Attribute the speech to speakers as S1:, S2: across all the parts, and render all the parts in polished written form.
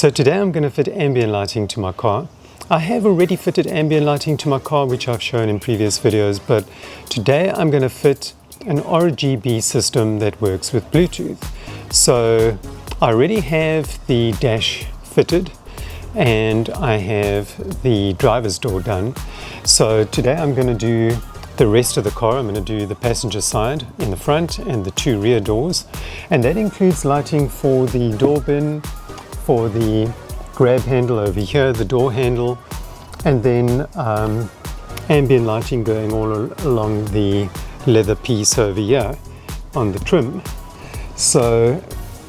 S1: So today I'm going to fit ambient lighting to my car. I have already fitted ambient lighting to my car, which I've shown in previous videos, but today I'm going to fit an RGB system that works with Bluetooth. So I already have the dash fitted and I have the driver's door done. So today I'm going to do the rest of the car. I'm going to do the passenger side in the front and the two rear doors, and that includes lighting for the door bin, for the grab handle over here, the door handle, and then ambient lighting going all along the leather piece over here on the trim. So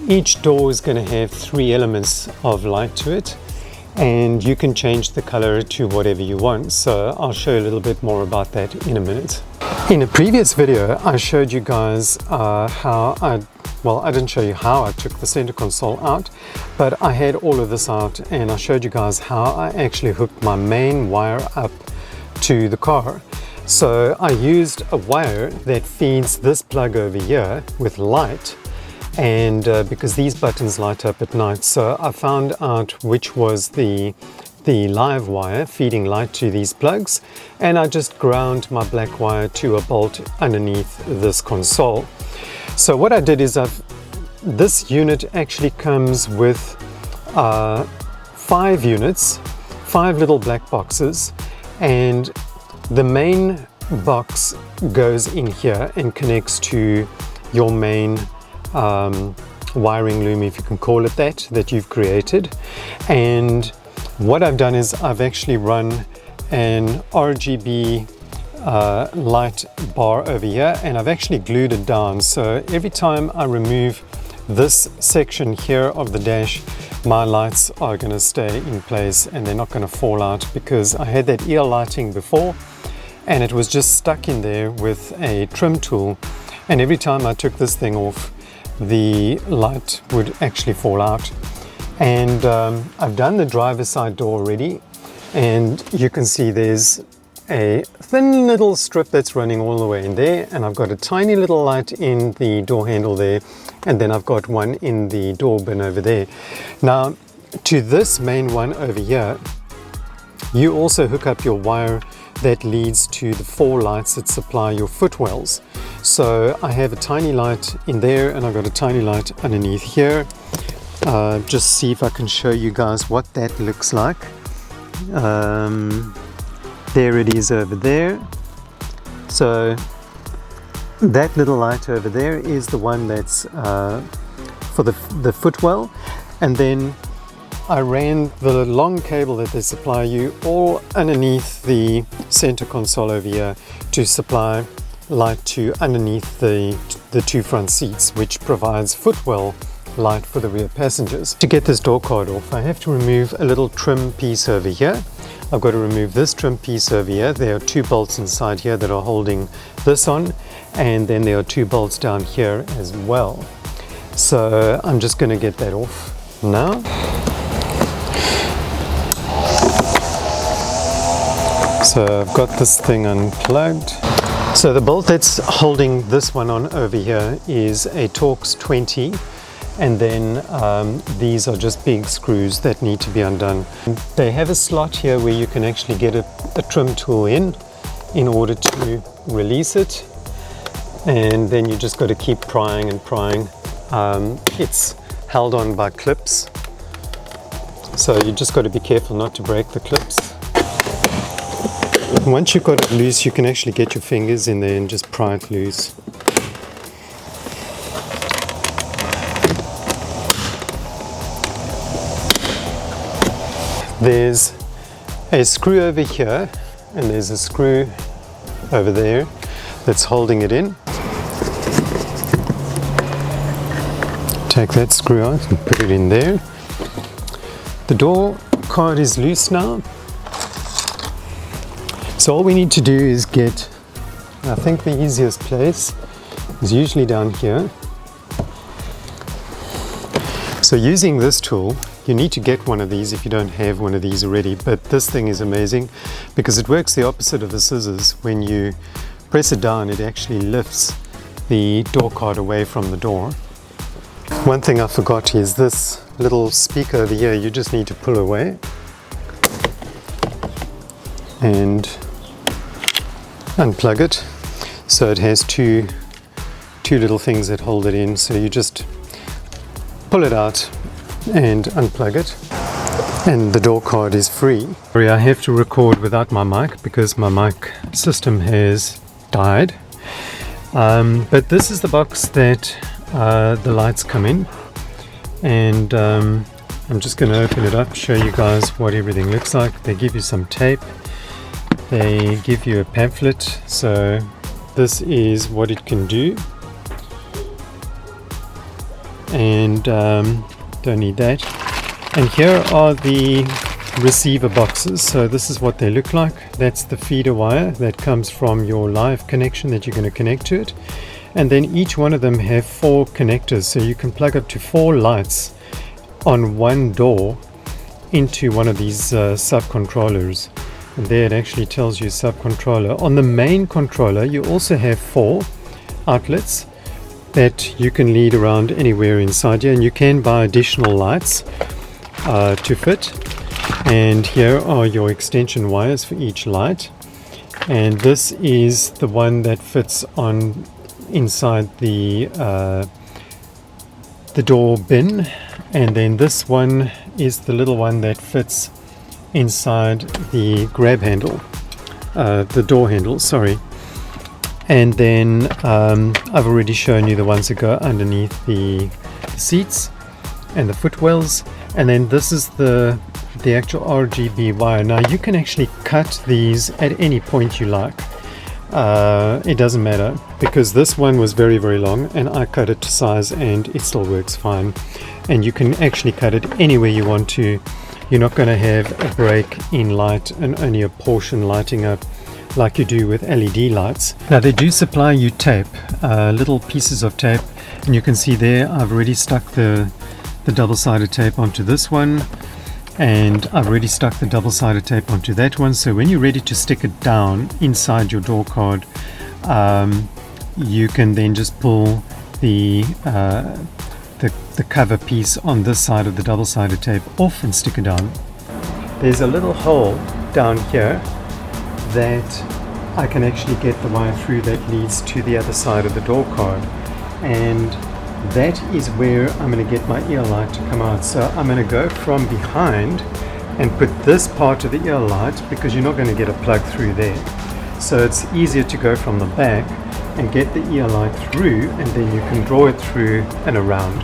S1: each door is going to have 3 elements of light to it, and you can change the color to whatever you want. So I'll show you a little bit more about that in a minute. In a previous video I showed you guys I didn't show you how I took the center console out, but I had all of this out and I showed you guys how I actually hooked my main wire up to the car. So I used a wire that feeds this plug over here with light, and because these buttons light up at night, so I found out which was the live wire feeding light to these plugs, and I just ground my black wire to a bolt underneath this console. So what I did is this unit actually comes with 5 units, 5 little black boxes, and the main box goes in here and connects to your main wiring loom, if you can call it that you've created. And what I've done is I've actually run an RGB light bar over here, and I've actually glued it down. So every time I remove this section here of the dash, my lights are going to stay in place and they're not going to fall out, because I had that ear lighting before and it was just stuck in there with a trim tool, and every time I took this thing off, the light would actually fall out. And I've done the driver's side door already, and you can see there's a thin little strip that's running all the way in there, and I've got a tiny little light in the door handle there, and then I've got one in the door bin over there. Now to this main one over here, you also hook up your wire that leads to the 4 lights that supply your footwells. So I have a tiny light in there, and I've got a tiny light underneath here. Just see if I can show you guys what that looks like. There it is over there. So that little light over there is the one that's for the footwell, and then I ran the long cable that they supply you all underneath the center console over here to supply light to underneath the 2 front seats, which provides footwell light for the rear passengers. To get this door card off, I have to remove a little trim piece over here. I've got to remove this trim piece over here. There are 2 bolts inside here that are holding this on, and then there are 2 bolts down here as well. So I'm just going to get that off now. So I've got this thing unplugged. So the bolt that's holding this one on over here is a Torx 20, and then these are just big screws that need to be undone. They have a slot here where you can actually get a trim tool in order to release it, and then you just got to keep prying and prying. It's held on by clips, so you just got to be careful not to break the clips. Once you've got it loose, you can actually get your fingers in there and just pry it loose. There's a screw over here, and there's a screw over there that's holding it in. Take that screw out and put it in there. The door card is loose now. So all we need to do is get, I think the easiest place is usually down here. So using this tool, you need to get one of these if you don't have one of these already, but this thing is amazing because it works the opposite of the scissors. When you press it down, it actually lifts the door card away from the door. One thing I forgot is this little speaker over here you just need to pull away and unplug it. So it has two little things that hold it in, so you just pull it out and unplug it, and the door card is free. Sorry, I have to record without my mic because my mic system has died. But this is the box that the lights come in, and I'm just going to open it up, show you guys what everything looks like. They give you some tape, they give you a pamphlet, so this is what it can do, and don't need that. And here are the receiver boxes. So this is what they look like. That's the feeder wire that comes from your live connection that you're going to connect to it, and then each one of them have 4 connectors, so you can plug up to 4 lights on one door into one of these sub-controllers. And there it actually tells you sub-controller. On the main controller you also have 4 outlets that you can lead around anywhere inside here, and you can buy additional lights to fit. And here are your extension wires for each light, and this is the one that fits on inside the door bin, and then this one is the little one that fits inside the grab handle, the door handle, sorry. And then I've already shown you the ones that go underneath the seats and the footwells. And then this is the actual RGB wire. Now you can actually cut these at any point you like. It doesn't matter, because this one was very, very long and I cut it to size and it still works fine. And you can actually cut it anywhere you want to. You're not going to have a break in light and only a portion lighting up like you do with LED lights. Now they do supply you tape, little pieces of tape, and you can see there I've already stuck the double-sided tape onto this one, and I've already stuck the double-sided tape onto that one. So when you're ready to stick it down inside your door card, you can then just pull the cover piece on this side of the double-sided tape off and stick it down. There's a little hole down here that I can actually get the wire through that leads to the other side of the door card, and that is where I'm going to get my ear light to come out. So I'm going to go from behind and put this part of the ear light, because you're not going to get a plug through there. So it's easier to go from the back and get the ear light through, and then you can draw it through and around.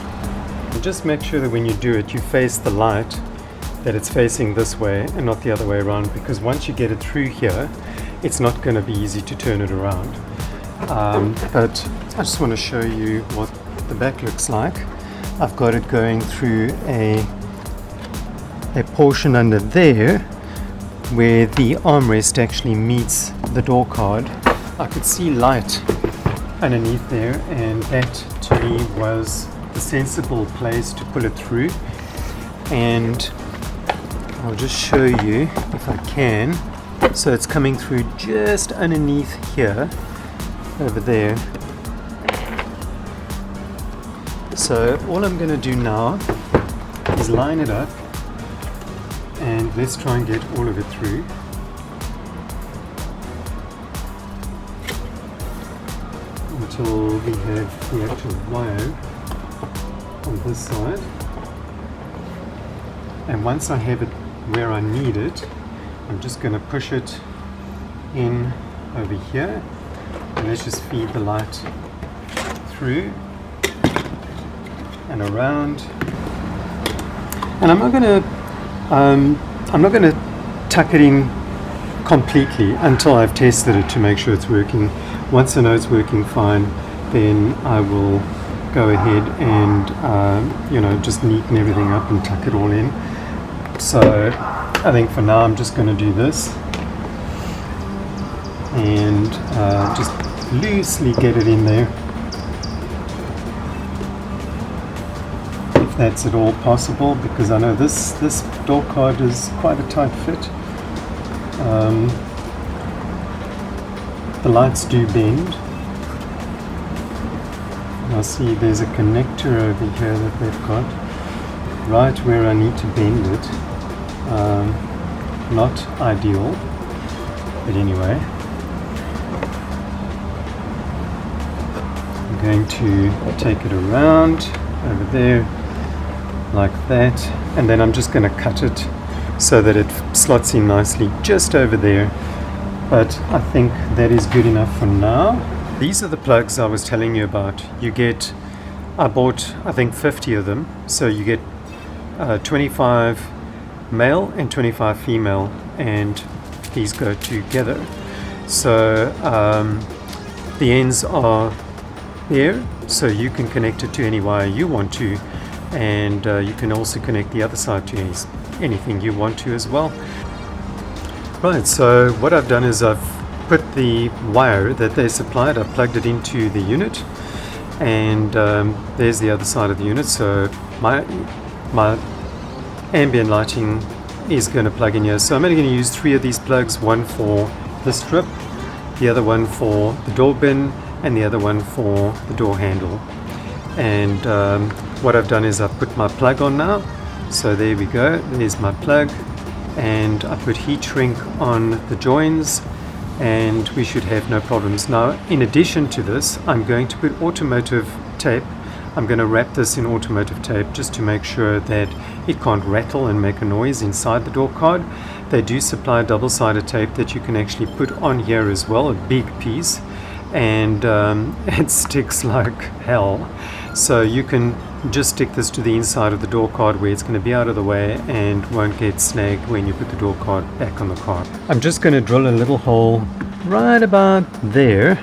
S1: And just make sure that when you do it, you face the light, that it's facing this way and not the other way around, because once you get it through here, it's not going to be easy to turn it around. But I just want to show you what the back looks like. I've got it going through a portion under there where the armrest actually meets the door card. I could see light underneath there, and that to me was the sensible place to pull it through. And I'll just show you if I can. So it's coming through just underneath here, over there. So all I'm going to do now is line it up, and let's try and get all of it through. Until we have the actual wire on this side. And once I have it where I need it, I'm just going to push it in over here, and let's just feed the light through and around. And I'm not going to tuck it in completely until I've tested it to make sure it's working. Once I know it's working fine, then I will go ahead and just neaten everything up and tuck it all in. So I think for now I'm just going to do this and just loosely get it in there, if that's at all possible, because I know this door card is quite a tight fit. The lights do bend. I see there's a connector over here that they've got. right where I need to bend it. Not ideal, but anyway. I'm going to take it around over there like that, and then I'm just going to cut it so that it slots in nicely just over there. But I think that is good enough for now. These are the plugs I was telling you about. I bought I think 50 of them, so you get 25 male and 25 female, and these go together. So the ends are there, so you can connect it to any wire you want to, and you can also connect the other side to anything you want to as well. Right, so what I've done is I've put the wire that they supplied, I've plugged it into the unit, and there's the other side of the unit. So my ambient lighting is going to plug in here. So I'm only going to use 3 of these plugs, one for the strip, the other one for the door bin, and the other one for the door handle. And what I've done is I've put my plug on now. So there we go, there's my plug, and I put heat shrink on the joins, and we should have no problems. Now, in addition to this, I'm going to put automotive tape. I'm going to wrap this in automotive tape just to make sure that it can't rattle and make a noise inside the door card. They do supply double-sided tape that you can actually put on here as well, a big piece, and it sticks like hell. So you can just stick this to the inside of the door card where it's going to be out of the way and won't get snagged when you put the door card back on the car. I'm just going to drill a little hole right about there,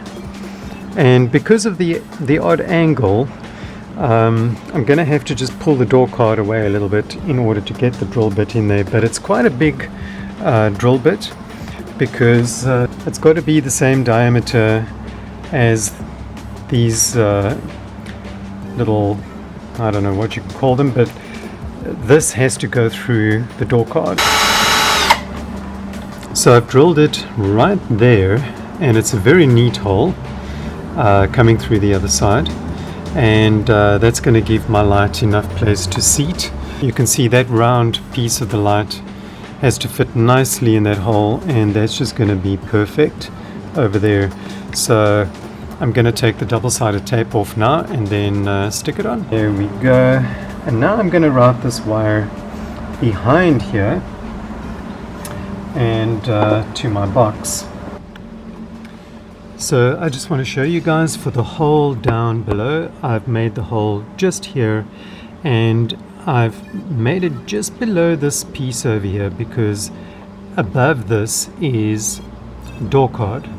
S1: and because of the odd angle, I'm going to have to just pull the door card away a little bit in order to get the drill bit in there. But it's quite a big drill bit, because it's got to be the same diameter as these little, I don't know what you can call them, but this has to go through the door card. So I've drilled it right there, and it's a very neat hole coming through the other side, and that's going to give my light enough place to seat. You can see that round piece of the light has to fit nicely in that hole, and that's just going to be perfect over there. So I'm going to take the double-sided tape off now and then stick it on. There we go. And now I'm going to route this wire behind here and to my box. So I just want to show you guys, for the hole down below, I've made the hole just here, and I've made it just below this piece over here, because above this is door card.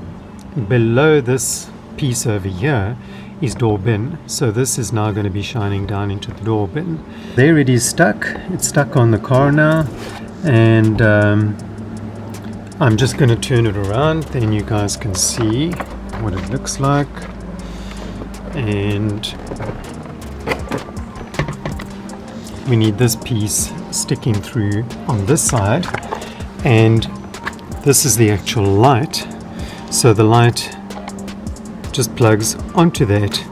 S1: Below this piece over here is door bin, so this is now going to be shining down into the door bin. There it is stuck. It's stuck on the car now, and I'm just going to turn it around, then you guys can see what it looks like. And we need this piece sticking through on this side, and this is the actual light, so the light just plugs onto that,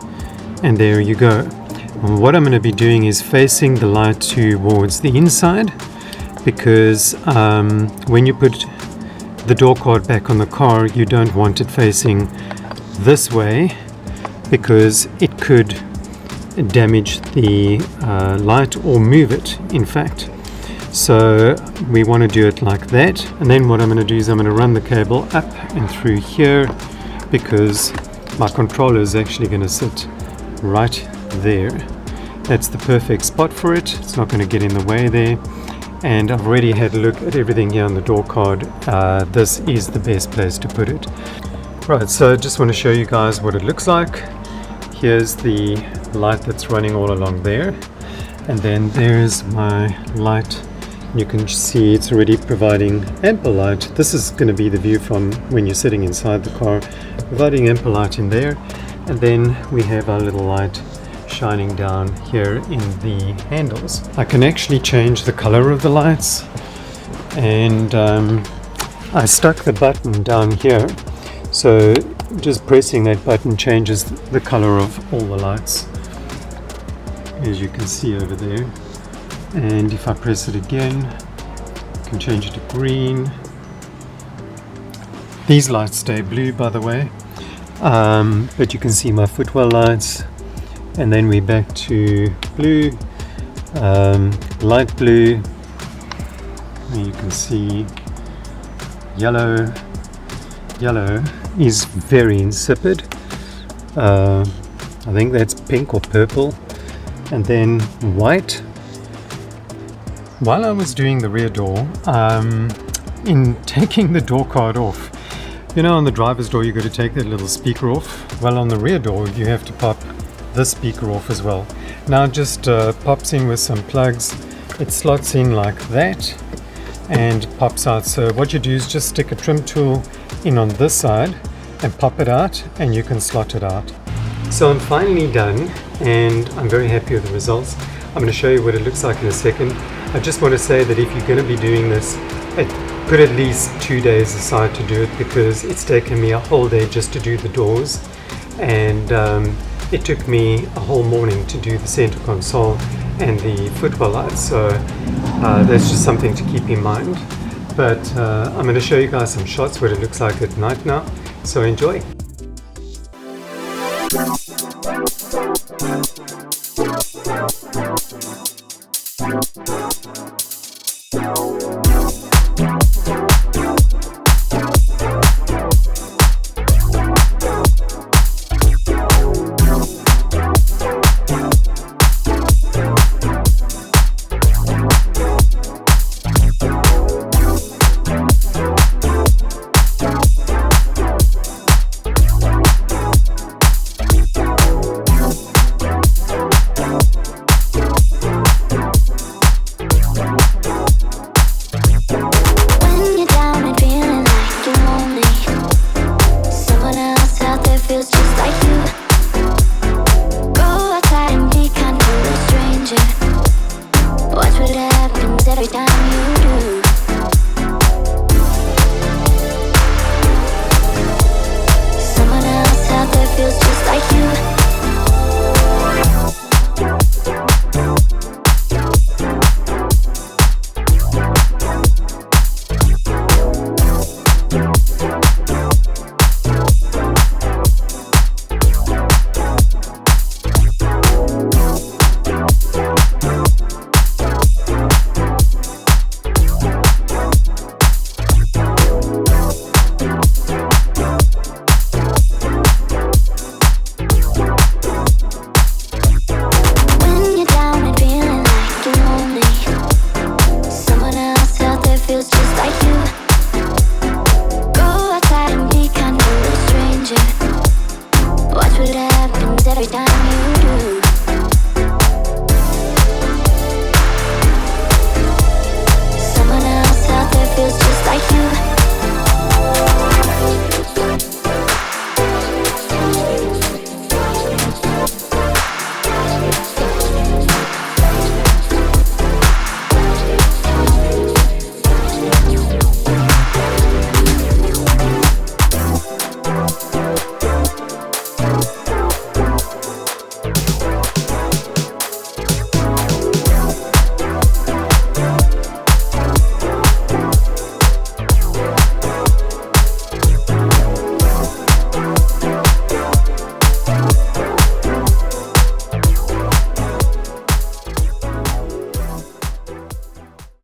S1: and there you go. And what I'm going to be doing is facing the light towards the inside, because when you put the door card back on the car, you don't want it facing this way, because it could damage the light or move it, in fact. So we want to do it like that, and then what I'm going to do is I'm going to run the cable up and through here, because my controller is actually going to sit right there. That's the perfect spot for it. It's not going to get in the way there. And I've already had a look at everything here on the door card. This is the best place to put it. Right, so I just want to show you guys what it looks like. Here's the light that's running all along there. And then there's my light. You can see it's already providing ample light. This is going to be the view from when you're sitting inside the car, providing ample light in there. And then we have our little light shining down here in the handles. I can actually change the color of the lights, and I stuck the button down here, so just pressing that button changes the color of all the lights, as you can see over there. And if I press it again, I can change it to green. These lights stay blue, by the way, but you can see my footwell lights. And then we're back to blue, light blue, and you can see yellow. Yellow is very insipid. I think that's pink or purple. And then white. While I was doing the rear door, in taking the door card off, you know, on the driver's door you got to take that little speaker off. Well, on the rear door you have to pop this speaker off as well. Now it just pops in with some plugs. It slots in like that and pops out. So what you do is just stick a trim tool in on this side and pop it out, and you can slot it out. So I'm finally done and I'm very happy with the results. I'm going to show you what it looks like in a second. I just want to say that if you're going to be doing this, put at least 2 days aside to do it, because it's taken me a whole day just to do the doors, and it took me a whole morning to do the center console and the footwell lights. So that's just something to keep in mind. But I'm going to show you guys some shots what it looks like at night now. So enjoy.
S2: Every time you